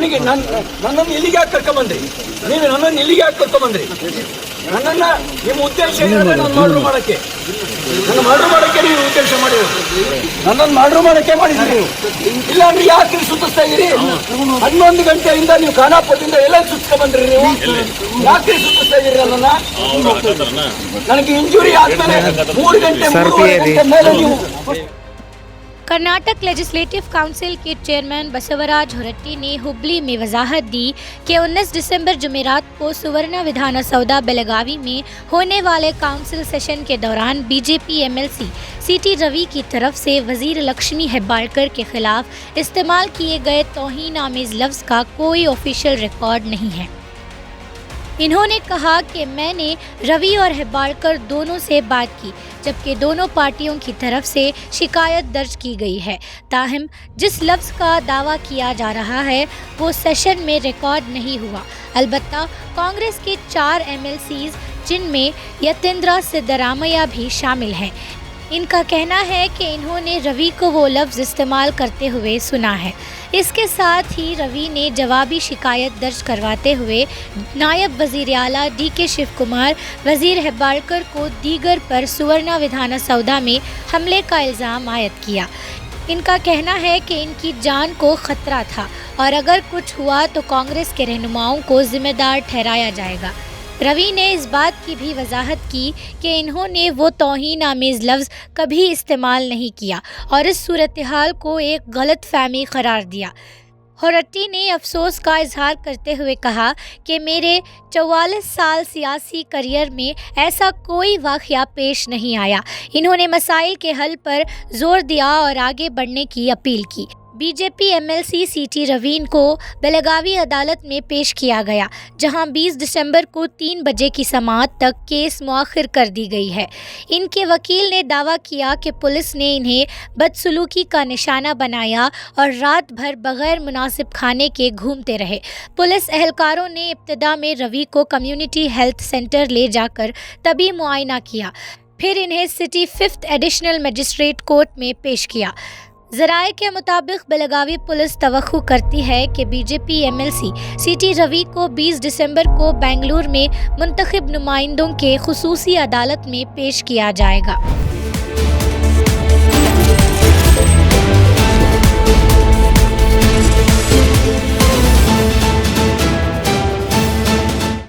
ನನಗೆ ನನ್ನನ್ನು ಇಲ್ಲಿಗೆ ಯಾಕೆ ಕರ್ಕೊಂಬಂದ್ರಿ? ನೀವು ನನ್ನನ್ನು ಇಲ್ಲಿಗೆ ಯಾಕೆ ಕರ್ಕೊಂಬಂದ್ರಿ? ನನ್ನನ್ನು ನಿಮ್ಮ ಉದ್ದೇಶ ಏನಂದ್ರೆ ನಾನು ಮರ್ಡರ್ ಮಾಡೋಕ್ಕೆ, ನನ್ನ ಮರ್ಡರ್ ಮಾಡೋಕ್ಕೆ ನೀವು ಉದ್ದೇಶ ಮಾಡಿರೋದು. ನನ್ನನ್ನು ಮರ್ಡರ್ ಮಾಡೋಕ್ಕೆ ಮಾಡಿದ್ರಿ ನೀವು. ಇಲ್ಲ ಅಂದ್ರೆ ಯಾಕೆ ಸುತ್ತಿಸ್ತಾ ಇದ್ದೀರಿ? 11 ಗಂಟೆಯಿಂದ ನೀವು ಖಾನಾಪುರದಿಂದ ಎಲ್ಲ ಸುತ್ಕೊಂಡ್ಬಂದ್ರಿ ನೀವು. ಯಾಕೆ ಸುತ್ತಿಸ್ತಾ ಇದ್ದೀರಿ ನನ್ನನ್ನು? ನನಗೆ ಇಂಜುರಿ ಆದ್ಮೇಲೆ 3 ಗಂಟೆ ಮೇಲೆ ನೀವು. कर्नाटक लेजिस्लेटिव काउंसिल के चेयरमैन बसवराज होरट्टी ने हुबली में वजाहत दी कि 19 दिसंबर जुमेरात को सुवर्ण विधानसौधा बेलगावी में होने वाले काउंसिल सेशन के दौरान बीजेपी एमएलसी सीटी रवि की तरफ से वजीर लक्ष्मी हेब्बाळकर के खिलाफ इस्तेमाल किए गए तौहीन आमेज लफ्ज़ का कोई ऑफिशियल रिकॉर्ड नहीं है। इन्होंने कहा कि मैंने रवि और हेब्बाळकर दोनों से बात की, जबकि दोनों पार्टियों की तरफ से शिकायत दर्ज की गई है। ताहम जिस लफ्ज़ का दावा किया जा रहा है वो सेशन में रिकॉर्ड नहीं हुआ। अलबत्ता कांग्रेस के 4 एमएलसीज जिनमें यतेंद्र सिद्धरामैया भी शामिल हैं, इनका कहना है कि इन्होंने रवि को वो लफ्ज़ इस्तेमाल करते हुए सुना है। इसके साथ ही रवि ने जवाबी शिकायत दर्ज करवाते हुए नायब वज़ीर आला DK शिव कुमार, वज़ीर हेब्बाळकर को दीगर पर सुवर्ण विधानसौधा में हमले का इल्ज़ाम आयद किया। इनका कहना है कि इनकी जान को ख़तरा था और अगर कुछ हुआ तो कांग्रेस के रहनुमाओं को ज़िम्मेदार ठहराया जाएगा। रवि ने इस बात की भी वजाहत की कि इन्होंने वो तौहीन आमेज़ लफ्ज़ कभी इस्तेमाल नहीं किया और इस सूरत हाल को एक गलत फहमी करार दिया। होरट्टी ने अफसोस का इजहार करते हुए कहा कि मेरे 44 साल सियासी करियर में ऐसा कोई वाक़या पेश नहीं आया। इन्होंने मसाइल के हल पर ज़ोर दिया और आगे बढ़ने की अपील की। बीजेपी एमएलसी सीटी रवीन को बेलगावी अदालत में पेश किया गया, जहां 20 दिसंबर को 3 बजे की समाअत तक केस मुअख्खर कर दी गई है। इनके वकील ने दावा किया कि पुलिस ने इन्हें बदसलूकी का निशाना बनाया और रात भर बगैर मुनासिब खाने के घूमते रहे। पुलिस एहलकारों ने इब्तिदा में रवि को कम्युनिटी हेल्थ सेंटर ले जाकर तभी मुआयना किया, फिर इन्हें city 5th additional magistrate court में पेश किया। ज़राए के मुताबिक बेलगावी पुलिस तवक्को करती है कि बीजेपी एमएलसी सीटी रवि को 20 दिसंबर को बेंगलुरु में मुंतखब नुमाइंदों के खुसूसी अदालत में पेश किया जाएगा।